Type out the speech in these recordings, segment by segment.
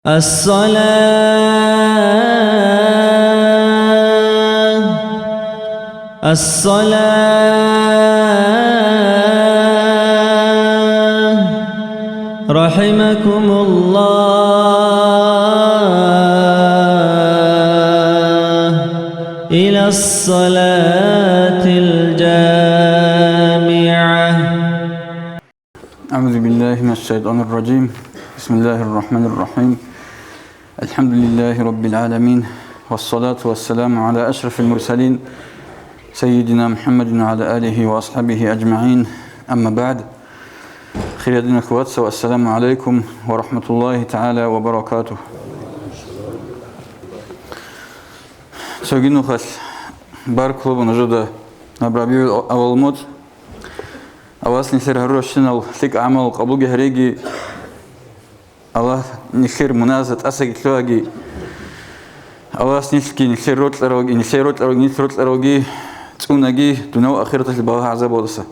الصلاة رحمكم الله إلى الصلاة الجامعة. أعوذ بالله من الشيطان الرجيم. بسم الله الرحمن الرحيم. الحمد لله رب العالمين، والصلاة والسلام على أشرف المرسلين سيدنا محمد وعلى آله وأصحابه أجمعين. أما بعد، خير الأخوات، والسلام عليكم ورحمة الله تعالى وبركاته. سوغينو خاص بارك الله نجدا نبرابي أولموت أواس نسير هروشنا لك عمل قبول جهريجي الله نخير منازة أسق تلاقي أواس نسكي نخير روت لروجي نخير روت لروجي نخير روت لروجي تونجي دنو آخرة الباها عذاب ودسا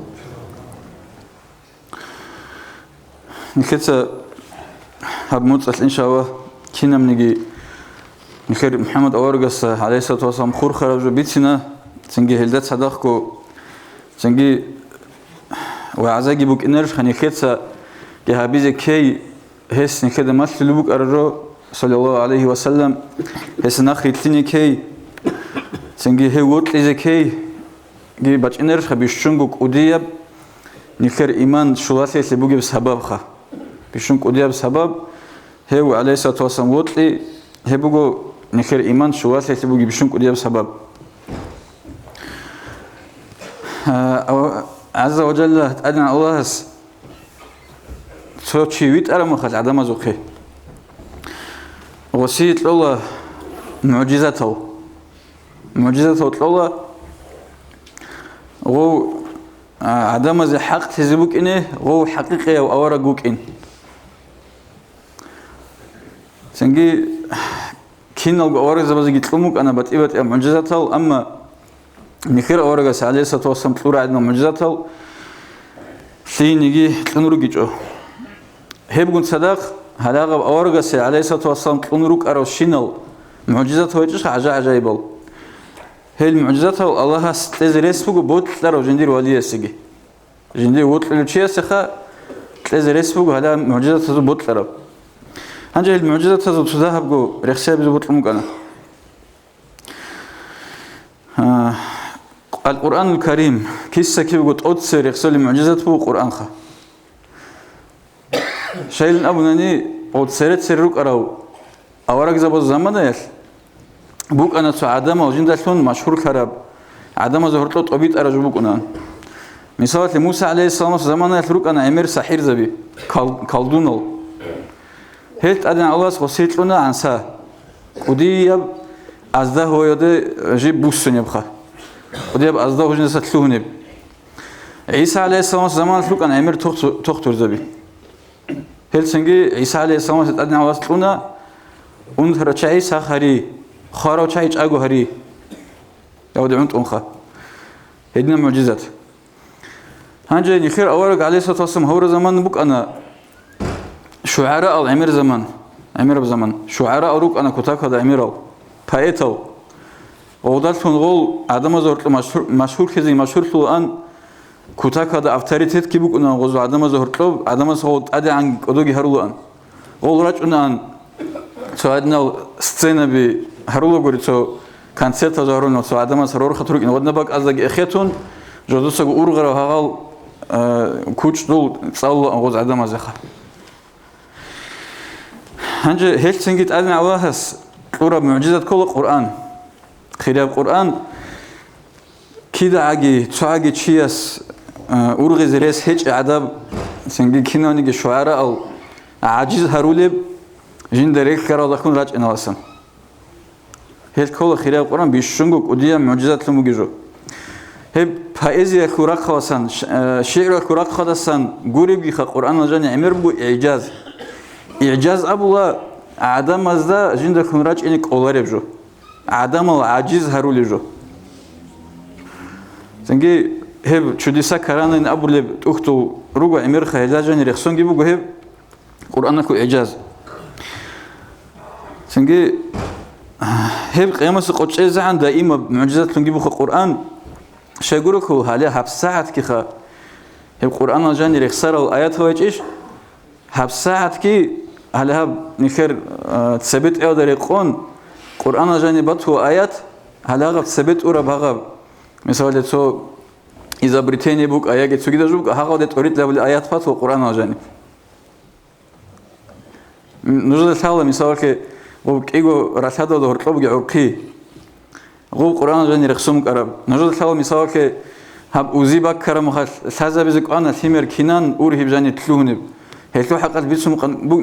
نكتة هبموت إن شاء الله كنا منجي نخير محمد أورجس عليه الصلاة والسلام خور خرج بيتنا تنجي هلدت صدقكو تنجي وعزاجي بوك إنرش خني كتة جهابيز كي هس نكده مثل لبوك أرجو صلى الله عليه وسلم هس نخري تلني كي تنجي هي وط إذا كي جي بتش إنرش خبيشونجوك أودياب نخير إيمان شلاتي لبوجي بسبب خا بيشونك أودياب بسبب هو عليه الصلاة والسلام وطلي هي بوجو نخير إيمان شلاتي لبوجي بيشونك أودياب بسبب عز وجل أدنى الله سوتشي ويت أرى مخرج عدم زوقه وسيت الله معجزته الله هو عدم زي حق تزبوك إنه هو حقيقي أو أورجوك إن سنجي كين الأورج زبزي تلومك أنا بتقبل معجزته أما نخير أورج عليه الصلاة والسلام تلورا عندنا معجزته في نيجي تنورجيجو هيبقون صدق هلاغ أورج عليه الصلاة والسلام تنورك أروشينال معجزته ويجش عجائبال هي المعجزته الله تلزريس بقو بوت لارو جندير وليه سجى جندير بوت للشيء سخا تلزريس بقو هذا معجزته بوت لارو هنجي المعجزته تذهب بقو رخصة بزبط المكانة القرآن الكريم كيس كيف قلت أدسر رخصة المعجزات بقو قرآن خا شايلن أبوناني أدسرت سرق أراو أورق زبط زمان يال بوك أنا عدم وجندلون مشهور خراب عدم ظهرت طبيت أرجو بوك أنا مثال موسى عليه السلام زمان يفرق أنا أمير سحير زبي كالدونال هيت أدنى الله سخسيت لنا عن سا ودي يب أزده هو يده جيب بوسن يبخه ودي يب أزده هو جنسة تلوهنب عيسى عليه السلام زمان يفرق أنا أمير تختر زبي هيت سنجي عيسى عليه السلام أدنى الله سلونا أنثر شيء سخري خارو شيء أجو هري يود عنت أنخا هدنا معجزات هنجي نخير أورق عليه الصلاة والسلام هور زمان بوك أنا شعراء العمر زمان عمر بزمان شعراء أروك أنا كتاك هذا عمره بايتو وودالتون غول عدم زهرت مشهور كذي مشهور الآن كتاك هذا أفتريتت كي بوك أنا غزو عدم زهرت له عدم زهرت أدي عن أدوجي هرولو أن غول راج أن سوادنا سцена بي هرولو قريت سو كونسرت زهرنا سو عدم سرور خطرك إن ودنا بق أزدق إخيتون جدوسك أورغر وهغال كوتش دول صلوا غز عدم زخا هنجي هيك سنجت أدنى عواهس قرب معجزة كل القرآن خلال القرآن كده عجي تعجي شياس أورغز ريس هيك عذاب سنجي كنا نيجي شعراء أو عاجز هرولب جندريك كرا دخون راج إنواسن هيك كل خلال القرآن بيشونجك وديا معجزات لموجو هب فائزي كوراق خاصن شعر كوراق خاصن قريب خا القرآن جاني عمر بو إعجاز أبوه عدم أزدا جند خنراج إنك أولارب جو عدم العاجز هرولي جو سنجي هب شديسا كرانين أبولب تختو رجع عمر خيلاجني رخصون جيبو هب قرآنك إعجاز سنجي هب قيامس قوتشيز عن دائما معجزات نجيبه القرآن شيقولكوا هالي هب ساعة كيخا هب القرآن جاني رخصار الآيات هو إيش هب ساعة كي هل هب نخير تثبت أو دريقون القرآن جاني بطه آيات هل هب تثبت أورا بغب مثلا لتو إذا بريتانيا بوك آيات تسوي جوك هاقو تريد له الآيات فاتو القرآن جاني نجد الحالة مثلا ك وكيجو رشاد ده هرتلو بيجي عرقي غو القرآن جاني رخصوم كرب نجد الحالة مثلا ك هب أوزيبك كرم خال الحزب بيزك أنا ثمر كنان أوريه بجاني تلوهنب هيكلو حقت بيسمو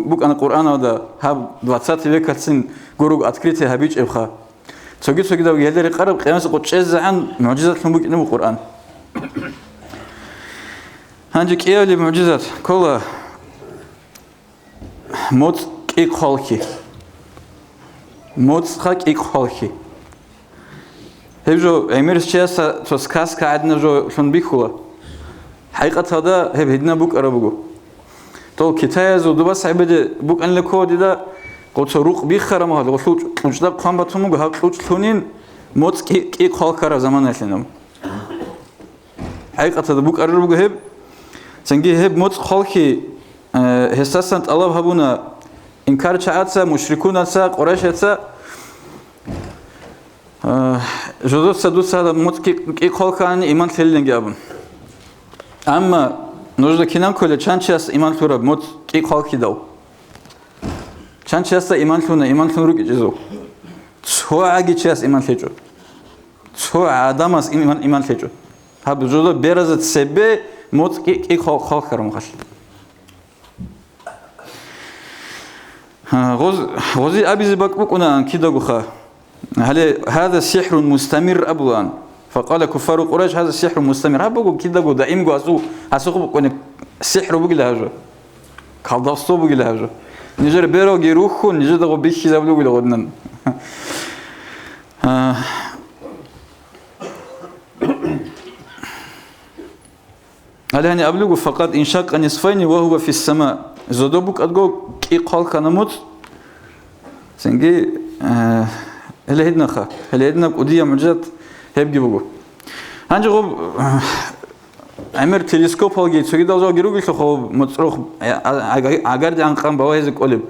بوك أنا القرآن هذا هب دواتات بيك كتسين جروج أتكريته هبيج إبخا تسوي ده ويهدر قرب قياس قدشز عن معجزات لمبوك إنه القرآن هنجيك إيه اللي معجزات كلها موت إيق خالكي موت خاك إيق خالكي هبجو أميرس شيء تسكاس كعدنا جو شون بيخولا حقيقة هذا هب هدنا بوك أربوجو تو كتاز ودبس عبد بوك أن لكود ده قلت روق بيخرم هذا قلت وش ده قام بتومو هاك قلت ثونين موت إيق خالك كرا زمان أشلنام حقيقة هذا بوك أربوجو هب سنجي هب موت خالكي هستسنت الله هبونا إنكار شعاتسا مشركون أتسا قريش أتسا جزوت سدوت هذا موت كي خالكان إيمان تلين جابون أما نوجد كنام كله چند إيمان تورب موت كي خالكي داو چند إيمان تونه إيمان تون روك جزو تو عاجي چند إيمان تيجو تو عدم از إيمان تيجو هب جزو برزت سبب موت كي خالك كرم خش غزي أبي زبك بكونا كده جوخا هذا سحر مستمر أبوان فقال كفار قريش هذا السحر مستمر هبقوا كده جو دائم جو أسوق بكون السحر بقول هذا كالدستو بقول هذا نجر بيرو جيروخو نجر ده بيش زبلو بقول غدنا هل هني أبلغ فقط إنشاق نصفين وهو في السماء زودوبك أدقو كي قال كنموت سنجي هل هيدنا خا هل هيدنا قدية معجزات هيبجي بقول هنجي غب عمر تلسكوب هالجي تسوي ده زاو جيروجي خو متصرخ عقارد عن قام بواهز قلب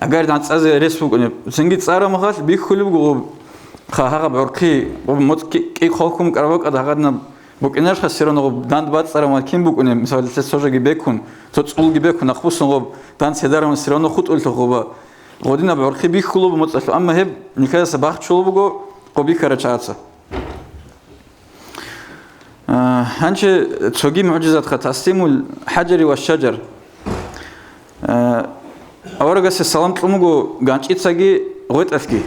عقارد عن تأذي رسم قلب سنجي تصار مخاش بيخلي بقول خا هذا بعرقي وموت كي خالكم كربك أدهقنا بوك إناش خسرنا غب داند بات صار ما كين بوك إنه مثلا تسوجا جيبكون تتصل جيبكون أخبص غب داند سدار من سرنا خط قلت غبا غودينا بعرقي بيخلو بمتصل أما هب نكذا سباخت شو بقول قبي كرتشاتسا هنش تسوقي معجزات ختاستيم الحجر والشجر أورجس السلام تلمو جانش إتساقي غوت أفكي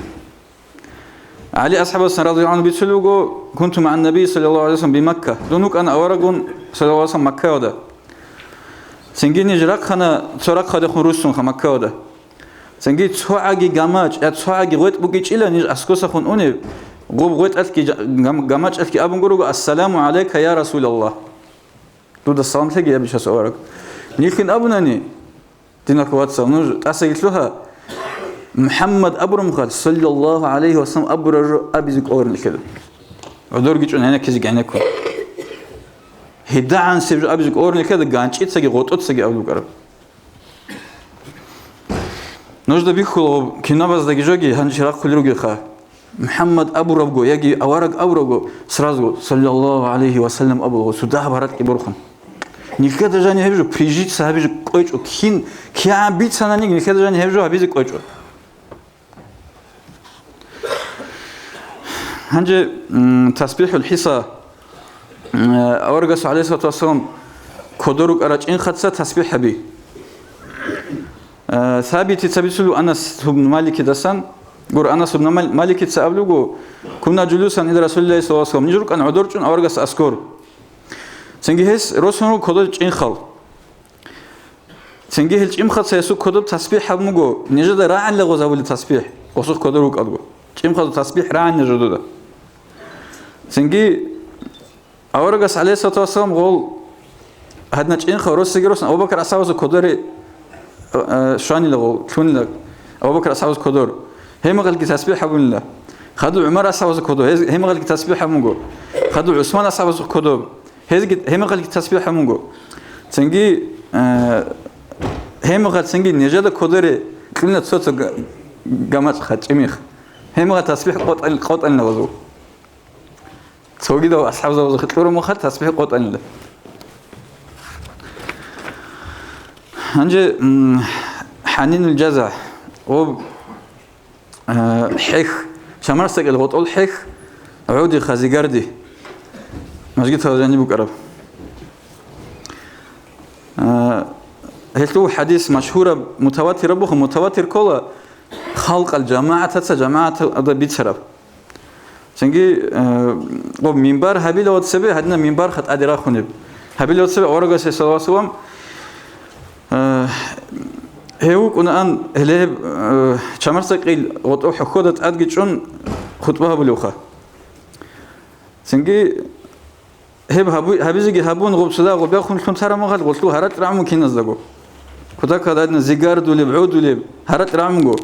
علي أصحاب السنة رضي الله عنه بيتسلوجو كنت مع النبي صلى الله عليه وسلم بمكة دونك أنا أورجون صلى الله عليه وسلم مكة وده سنجيني جرق خنا ترق خد خروسون خ مكة وده سنجي تسوعي جامج تسوعي غوت بقيت إلى نج أسكوس خون أني غوب غوت أفكي جامج أفكي أبو جروج السلام عليك يا رسول الله تود السلام تيجي أبي شاس أورج نيكين أبوناني دينك واتساب نج أسيت لها محمد أبرم قال صلى الله عليه وسلم أبرر أبيزك أورن كذا ودور جيت أنا كذا يعني كون هدا عن سبج أبيزك أورن كذا جانش إتساقي غوت إتساقي أبو جرب نجد بيخلو كنا بس دقي جوجي هنشراق كل رجل خا محمد أبو ربجو يجي أورق أبو ربجو سرازجو صلى الله عليه وسلم أبو سوده برات كبرخن نيكاد جاني هبجو بريجيت سهبجو كويجو كين كيان بيت سنانيك نيكاد جاني هبجو هبيزك كويجو هنجي تسبيح الحصى أورجس عليه الصلاة والسلام كدرك أرج إن خدسة تسبيح بي ثابت تسبيسلو أنس بن مالك دسان قر أنس بن مالك تسأبلو كنا جلوسا إلى رسول الله صلى الله عليه وسلم نجرك أن عدرج أورجس أسكور سنجهس رسول كدرج إن خل سنجهل إم خد سيسوق كدر تسبيح همجو نجد راعي لغزة ولا تسبيح وصف كدرك أدو إم خد تسبيح راعي نجده ده سنجي أورجس عليه الصلاة والسلام قال هدنا إن خروس سجروس أبو بكر أصحابه كدر شاني لغو شون لغ أبو بكر أصحابه كدر هم قال كي تسبيح الله خدوا عمر أصحاب كدو هم قال كي تسبيح مونجو خدوا عثمان أصحاب كدو هم قال كي تسبيح مونجو تنجي هم قال تنجي نجاد كدري كلنا تصوت جماعة خاتميخ هم قال تسبيح قط النوزو توجدوا أصحاب زوج خطلور مخات تسبيح قط الله هنجي حنين الجزع و حيخ شمرسك الغطول حيخ عودي خازيقاردي مسجد فوزاني بقرب هلتو حديث مشهورة متواتر بخ متواتر كله خلق الجماعة تتسا جماعة هذا بيتشرب سنجي منبر هبيل وتسبي هدنا منبر خط أدرا خنب هبيل وتسبي أورجا سيسوا سوام هيو كنا أن هله شمرسك الغطول حخودت أدقي شون خطبها بلوخة سنجي هبيزي هبون غب صدا غب ياخون شلون ترى ما قال قلتلو هرت رعمو كي نزدقو كذا كذا زيجار دولي بعود دولي هرت رعمو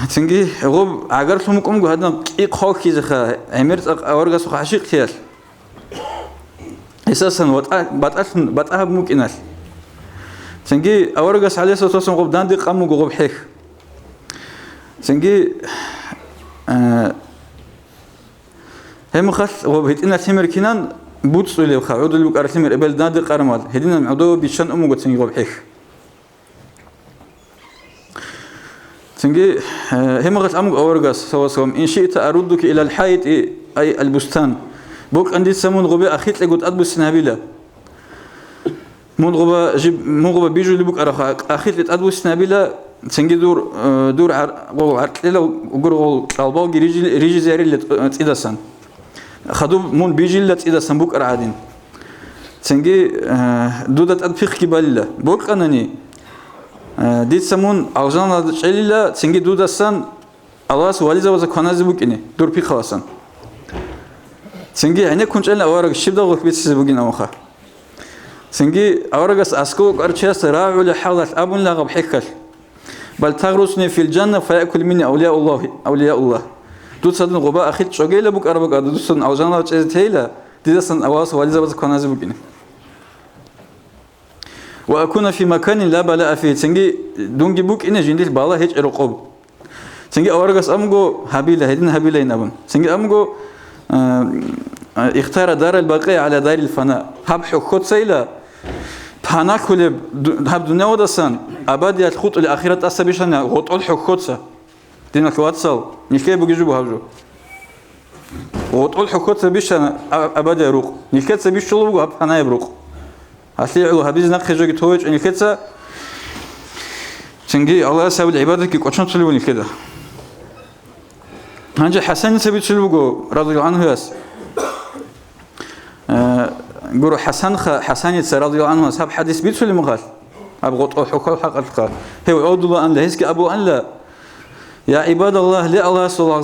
سنجي غب عقرت لهم كم هذا إيق كي زخا عمرت أورجا سخ عشيق تيال أساسا بتأهب ممكنال سنجي أورجا عليه الصلاة والسلام غب داندي قامو غب حيخ سنجي هم خاص وبهتنا ثمر كنان بوتس اللي خاعود اللي بقى ثمر قبل داندي قرمال هدينا معدو بيشان أمو قد سنجي غب حيخ سنجي هم غت أمو أورجا سواسهم إن شئت أردك إلى الحيط أي البستان بوك عندي سمون غبي أخيت لقد أدبس نابلة من غبا بيجو اللي بوك أرخ أخيت لتأدبس نابلة سنجي دور عرقلة وقرو طالباو ريجي زيري اللي تيدسن خدو من بيجي اللي تيدسن بوك أرعادين سنجي دودة أدفق كبالله بوك أنني ديت سمون أوزان هذا شيء سنجي دودسن الله سوالي زوجة كنازي بوكيني دور بي خلاصن سنجي يعني كنت أنا أورق الشبدة غوك بيتسي بوكين أمخا سنجي أورقس أسكوك أرشيس راعو لحالة أبن لغب حكال بل تغرسني في الجنة فيأكل مني أولياء الله دوت سدن غباء أخيت شوقيلة بوك أربك دوت سدن أوزان هذا شيء تيلا ديدسن الله سوالي زوجة كنازي بوكيني وأكون في مكان لا بلاء فيه سنجي دونجي بوك إن جنديل بالا هيج رقوب سنجي أورجس أمجو هبيلة هدين هبيلة ينابن سنجي أمجو اختار دار البقية على دار الفناء هب حكوت سيلا فنا كل هب دنيا ودسان أبد يخوت الآخرة أسبيشنا غوت الحكوت سا دينك واتسال نيكي بيجوا هاجو غوت الحكوت سبيشنا أبد يروق نيكي سبيش شلو هب فنا يبروق أصلي هبيز نقخ جوجي توج إن كذا سنجي الله يسوي العبادة كي قشون تلوني كذا هنجي حسن سبي تلوجو رضي الله عنه ياس قولوا حسن رضي الله عنه أصحاب حديث بيت سلم قال أبغى حكوا حق الفقه هو عود الله أن لا هسك أبو أن لا يا عباد الله لا الله صلى الله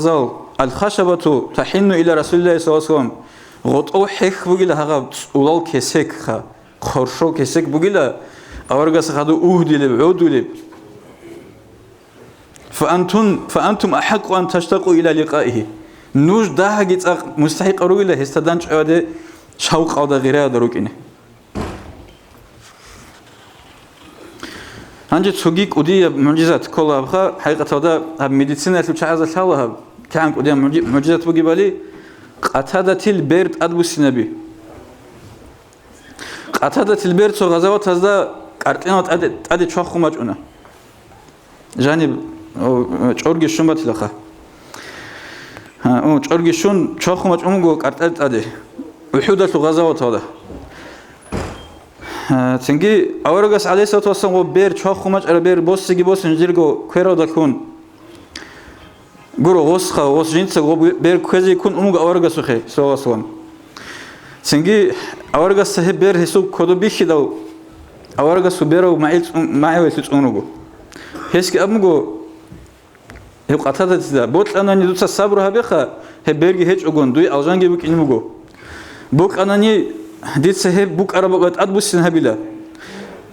عليه الخشبة تحن إلى رسول الله صلى الله عليه وسلم غط حك بقول هذا ولال كسك خرشو كسك بقول أورجس هذا أهدي لب لب فأنتم أحق أن تشتاقوا إلى لقائه نوش ده جت مستحق أروي له استدانش هذا شوق أو ده غيره دروكينه هنجي تسوقيك ودي معجزات كلها بخا حقيقة هذا الميديسين اللي تشعز الحالة كان ودي معجزات بقي بالي قتادة البرد أدبس النبي قتادة البرد سو غزوات هذا كارتينات أدي شخو مجنة جانب چورگی شون بات لخا اون چورگی شون چاخو مچ اون گو قرطت اده وحوده غزوات هذا تنگی اورگس علیه الصلاه والسلام بیر چاخو مچ ار بیر بوسگی بوس انجرگو کورا دکون گورو وسخا وس جنس گو بیر کوزی کون اون اورگس خه سواسون تنگی اورگس صاحب بیر حساب کدو بیخیدو اورگس بیرو معیل تونگو هسکی ابمگو هي قطعت تدا بوت أنا ندوس الصبر هبخا هبرجي هيج أقول دوي أوزانجي بوك إنمجو بوك أنا ني ديت سهب بوك أربعة أدبوس هبيلا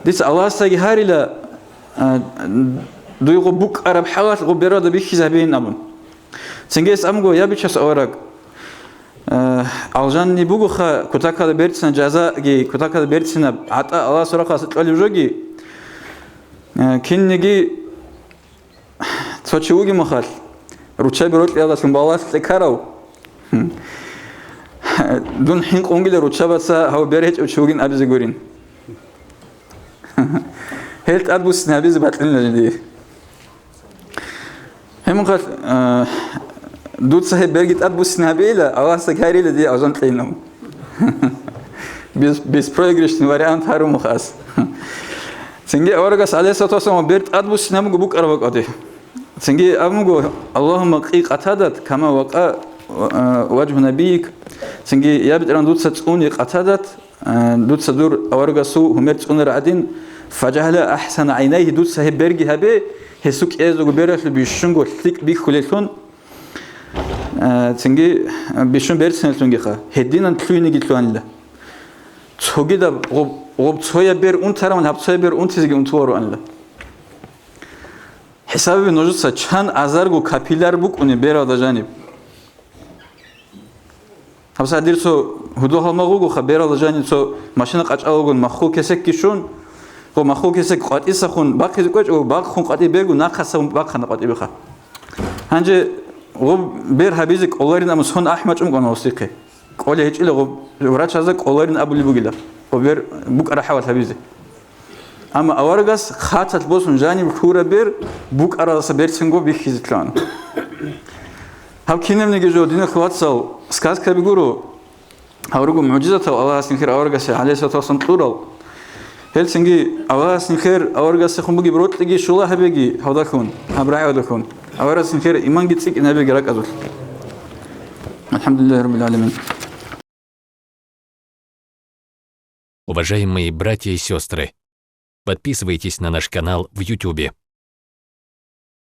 ديت الله ساجي هاريلا дуйго бук араб хавал го берада бихи забин абун сингес амго я бичас аварак алжанни бугуха кутакада бертсина жазаги кутакада бертсина ата алла сураха сатвали жоги кинниги сочуги махал ручай берот яла сумбалас лекарау дун хин конгиле ручабаса хау береч учугин абизе горин هلت أبوس نبيز باتلنا جدي هم قال دوت صاحب برجت أبوس نبيلا أواسط كاري لدي أجان تلينهم بس بروجريش نواريان ثارو مخاص سنجي أورجاس عليه ستوصل بيرت أبوس نمو بوك أربعة قدي سنجي أمو اللهم قيق أتادت كما وقع وجه نبيك سنجي يابد أن دوت ستوني قتادت دوت صدور أورجاسو همرت أنر عدين فجعل أحسن عينيه دوت صاحب برجي هبه هسوك إزو جبرت بيشونغو ثيك بيخليتون سنجي بيشون برسنة تونجيخا هدينا تلويني جتلوان لا تهجدا غب تهيا بير أنترا من هب تهيا بير أنتزجي أنتوارو أن لا حسابي نجوسا چند أزارگو كابيلار بوك أني بيرا دا جانب هبسا ديرسو هدو هالمغوغو خبيرا دا جانب سو ماشينة قاچاوغون مخو كسك كيشون غو مخو كسك قاطي سخون باقي زكوچ او باق خون قاطي بيرگو ناخسا باق خنا قاطي بخا هنجي غو بير حبيزك اولارين ام سون احمد ام غون وثيقه قولي هيچ غو وراچ ازك اولارين ابو لبوغيلا او بير بوك راحوال حبيزي اما اورغاس خاطت بوسون جاني خورا بير بوك اراسا بيرسنگو بيخيزتلان هاو كينم نيجو دينا خواتصال сказка بيگورو هاورغو معجزه الله سنخير اورغاس عليه الصلاه والسلام طورال هلسنجي الله سنخير اورغاس خمبوغي بروتليگي شولا هبيگي هوداكون ابراي وداكون اورغاس سنخير ايمان گيتسك نبيگي راكازول الحمد لله رب العالمين. Уважаемые братья и сестры, подписывайтесь на наш канал в YouTube.